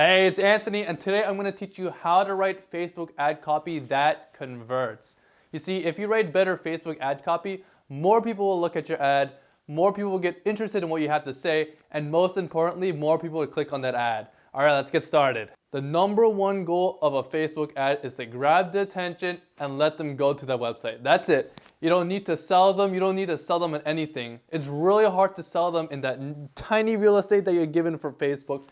Hey, it's Anthony, and today I'm going to teach you how to write Facebook ad copy that converts. You see, if you write better Facebook ad copy, more people will look at your ad, more people will get interested in what you have to say, and most importantly, more people will click on that ad. All right, let's get started. The number one goal of a Facebook ad is to grab the attention and let them go to that website. That's it. You don't need to sell them. You don't need to sell them on anything. It's really hard to sell them in that tiny real estate that you're given for Facebook.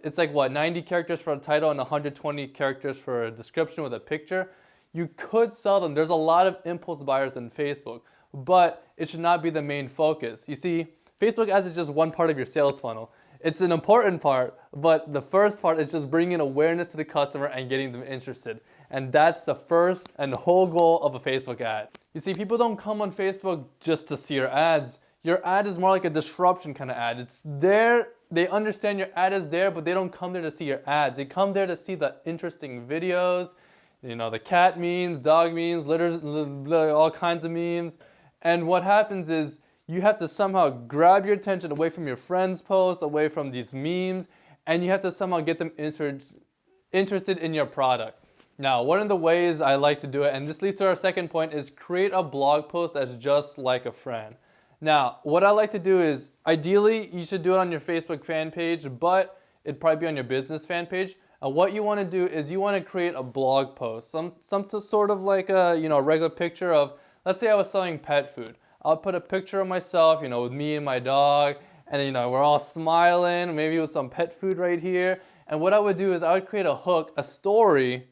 It's like what, 90 characters for a title and 120 characters for a description with a picture. You could sell them. There's a lot of impulse buyers in Facebook, but it should not be the main focus. You see, Facebook ads is just one part of your sales funnel. It's an important part, but the first part is just bringing awareness to the customer and getting them interested. And that's the first and whole goal of a Facebook ad. You see, people don't come on Facebook just to see your ads. Your ad is more like a disruption kind of ad. It's there. They understand your ad is there, but they don't come there to see your ads. They come there to see the interesting videos, the cat memes, dog memes, litters, all kinds of memes. And what happens is you have to somehow grab your attention away from your friends' posts, away from these memes, and you have to somehow get them interested in your product. Now, one of the ways I like to do it, and this leads to our second point, is create a blog post that's just like a friend. Now, what I like to do is, ideally, you should do it on your Facebook fan page, but it'd probably be on your business fan page. And what you want to do is you want to create a blog post, some sort of like a regular picture of, let's say I was selling pet food. I'll put a picture of myself, with me and my dog, and we're all smiling, maybe with some pet food right here. And what I would do is I would create a hook, a story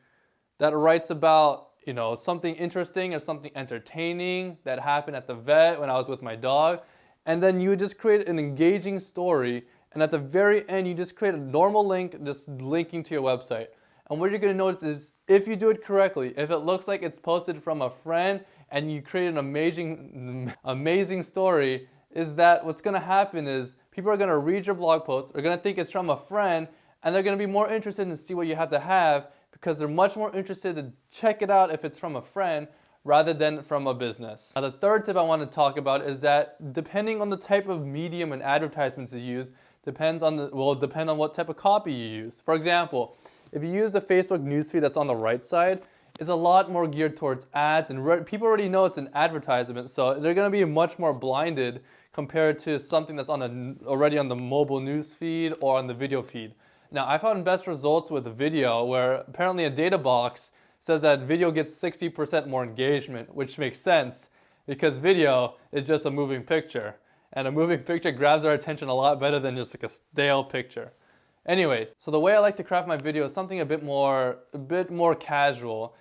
that writes about something interesting or something entertaining that happened at the vet when I was with my dog. And then you just create an engaging story. And at the very end, you just create a normal link, just linking to your website. And what you're going to notice is if you do it correctly, if it looks like it's posted from a friend and you create an amazing story, is that what's going to happen is people are going to read your blog post, they're going to think it's from a friend, and they're going to be more interested in see what you have to have, because they're much more interested to check it out if it's from a friend rather than from a business. Now, the third tip I want to talk about is that depending on the type of medium and advertisements you use, depend on what type of copy you use. For example, if you use the Facebook newsfeed that's on the right side, it's a lot more geared towards ads, and people already know it's an advertisement, so they're going to be much more blinded compared to something that's already on the mobile newsfeed or on the video feed. Now, I found best results with video where apparently a data box says that video gets 60% more engagement, which makes sense because video is just a moving picture. And a moving picture grabs our attention a lot better than just like a stale picture. Anyways, so the way I like to craft my video is something a bit more casual.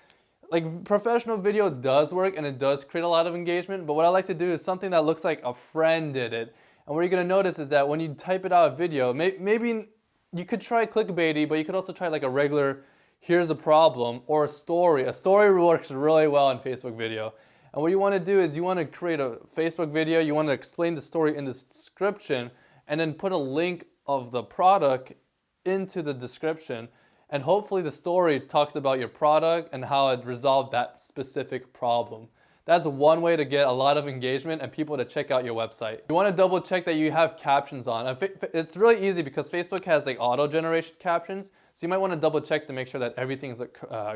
Like professional video does work and it does create a lot of engagement, but what I like to do is something that looks like a friend did it. And what you're gonna notice is that when you type it out a video, maybe you could try clickbaity, but you could also try like a regular, here's a problem, or a story. A story works really well in Facebook video. And what you want to do is you want to create a Facebook video, you want to explain the story in the description, and then put a link of the product into the description. And hopefully the story talks about your product and how it resolved that specific problem. That's one way to get a lot of engagement and people to check out your website. You want to double check that you have captions on. It's really easy because Facebook has like auto generation captions. So you might want to double check to make sure that everything is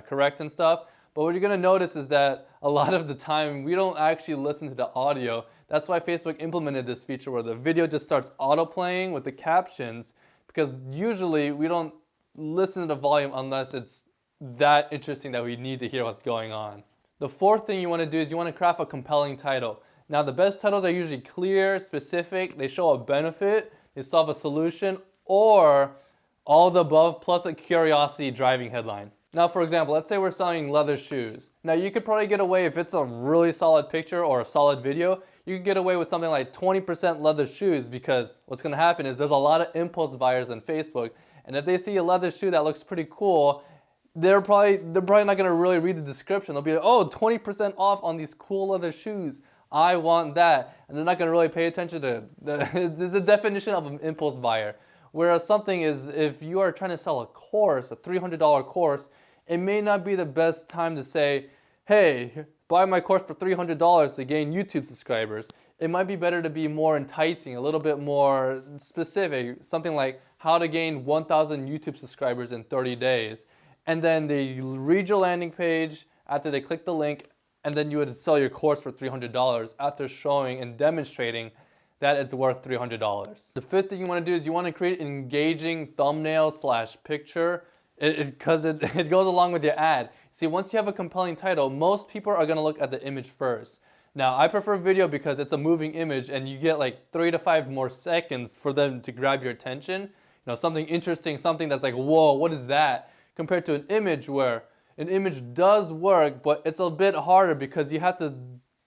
correct and stuff. But what you're going to notice is that a lot of the time we don't actually listen to the audio. That's why Facebook implemented this feature where the video just starts auto playing with the captions, because usually we don't listen to the volume unless it's that interesting that we need to hear what's going on. The fourth thing you want to do is you want to craft a compelling title. Now, the best titles are usually clear, specific, they show a benefit, they solve a solution, or all of the above plus a curiosity driving headline. Now, for example, let's say we're selling leather shoes. Now, you could probably get away, if it's a really solid picture or a solid video, you could get away with something like 20% leather shoes, because what's going to happen is there's a lot of impulse buyers on Facebook, and if they see a leather shoe that looks pretty cool, they're probably not going to really read the description. They'll be like, oh, 20% off on these cool leather shoes. I want that. And they're not going to really pay attention to it. It's a definition of an impulse buyer. Whereas something is, if you are trying to sell a course, a $300 course, it may not be the best time to say, hey, buy my course for $300 to gain YouTube subscribers. It might be better to be more enticing, a little bit more specific. Something like, how to gain 1,000 YouTube subscribers in 30 days. And then they read your landing page after they click the link, and then you would sell your course for $300 after showing and demonstrating that it's worth $300. The fifth thing you want to do is you want to create an engaging thumbnail / picture because it goes along with your ad. See, once you have a compelling title, most people are going to look at the image first. Now, I prefer video because it's a moving image and you get like 3 to 5 more seconds for them to grab your attention. You know, something interesting, something that's like, whoa, what is that? Compared to an image where an image does work, but it's a bit harder because you have to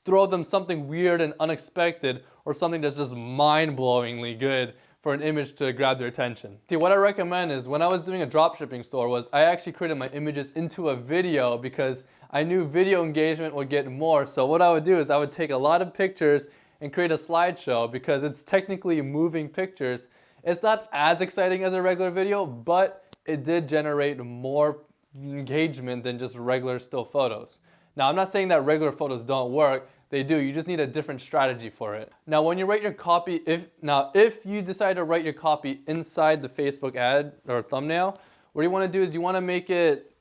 throw them something weird and unexpected or something that's just mind-blowingly good for an image to grab their attention. See, what I recommend is when I was doing a dropshipping store was I actually created my images into a video because I knew video engagement would get more. So what I would do is I would take a lot of pictures and create a slideshow because it's technically moving pictures. It's not as exciting as a regular video, but it did generate more engagement than just regular still photos. Now, I'm not saying that regular photos don't work. They do. You just need a different strategy for it. Now, when you write your copy, if you decide to write your copy inside the Facebook ad or thumbnail, what you want to do is you want to make it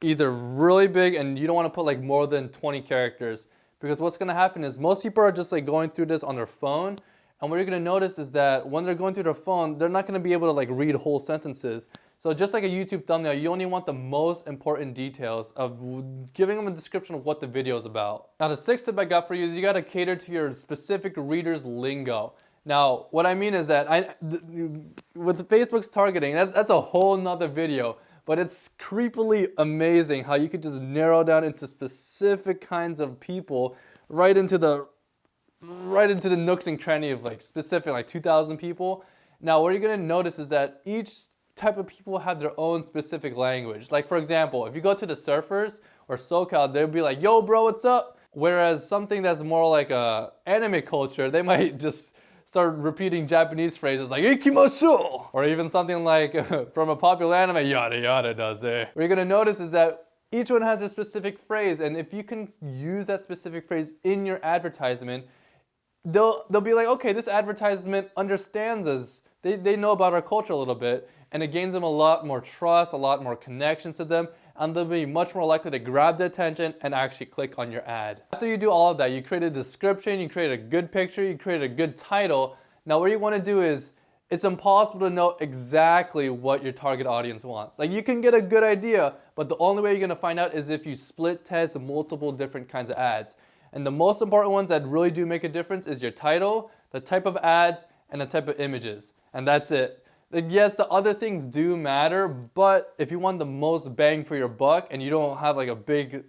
either really big and you don't want to put like more than 20 characters, because what's going to happen is most people are just like going through this on their phone, and what you're going to notice is that when they're going through their phone, they're not going to be able to like read whole sentences. So just like a YouTube thumbnail, you only want the most important details of giving them a description of what the video is about. Now, the sixth tip I got for you is you got to cater to your specific reader's lingo. Now, what I mean is that with Facebook's targeting, that's a whole nother video, but it's creepily amazing how you could just narrow down into specific kinds of people right into the nooks and crannies of like specific like 2,000 people. Now, what you're going to notice is that each type of people have their own specific language. Like, for example, if you go to the surfers or SoCal, they'll be like, yo bro, what's up? Whereas something that's more like a anime culture, they might just start repeating Japanese phrases like ikimashou, or even something like from a popular anime, yada yada does it. What you're gonna notice is that each one has a specific phrase, and if you can use that specific phrase in your advertisement, they'll be like, okay, this advertisement understands us. They know about our culture a little bit, and it gains them a lot more trust, a lot more connections to them, and they'll be much more likely to grab the attention and actually click on your ad. After you do all of that, you create a description, you create a good picture, you create a good title. Now what you want to do is, it's impossible to know exactly what your target audience wants. Like, you can get a good idea, but the only way you're going to find out is if you split test multiple different kinds of ads. And the most important ones that really do make a difference is your title, the type of ads, and the type of images. And that's it. Like, yes, the other things do matter, but if you want the most bang for your buck and you don't have like a big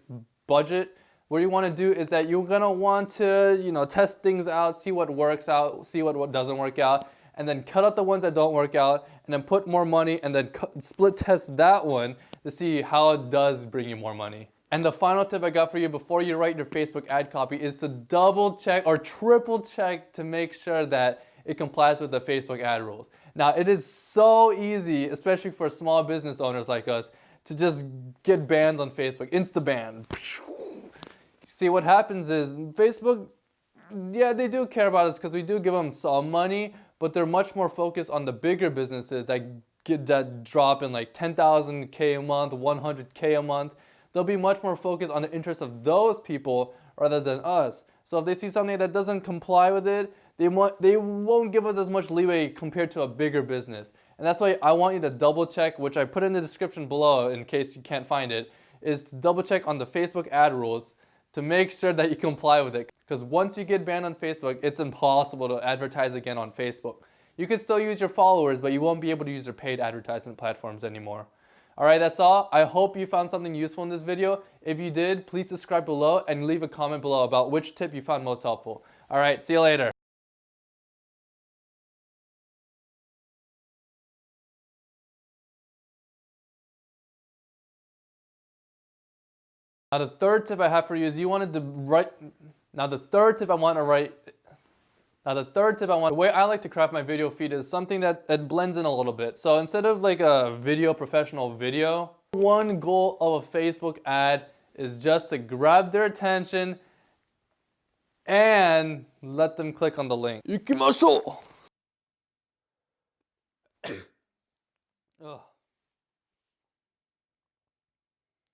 budget, what you want to do is that you're going to want to, test things out, see what works out, see what doesn't work out, and then cut out the ones that don't work out, and then put more money, and then split test that one to see how it does bring you more money. And the final tip I got for you before you write your Facebook ad copy is to double check or triple check to make sure that it complies with the Facebook ad rules. Now, it is so easy, especially for small business owners like us, to just get banned on Facebook, insta-ban. See, what happens is Facebook, yeah, they do care about us because we do give them some money, but they're much more focused on the bigger businesses that drop in like 10,000K a month, 100K a month. They'll be much more focused on the interests of those people rather than us. So if they see something that doesn't comply with it, they won't give us as much leeway compared to a bigger business. And that's why I want you to double check, which I put in the description below in case you can't find it, is to double check on the Facebook ad rules to make sure that you comply with it. Because once you get banned on Facebook, it's impossible to advertise again on Facebook. You can still use your followers, but you won't be able to use your paid advertisement platforms anymore. Alright, that's all. I hope you found something useful in this video. If you did, please subscribe below and leave a comment below about which tip you found most helpful. Alright, see you later. Now the third tip I have for you is the way I like to craft my video feed is something that blends in a little bit. So instead of like a professional video, one goal of a Facebook ad is just to grab their attention and let them click on the link. Ikimashou!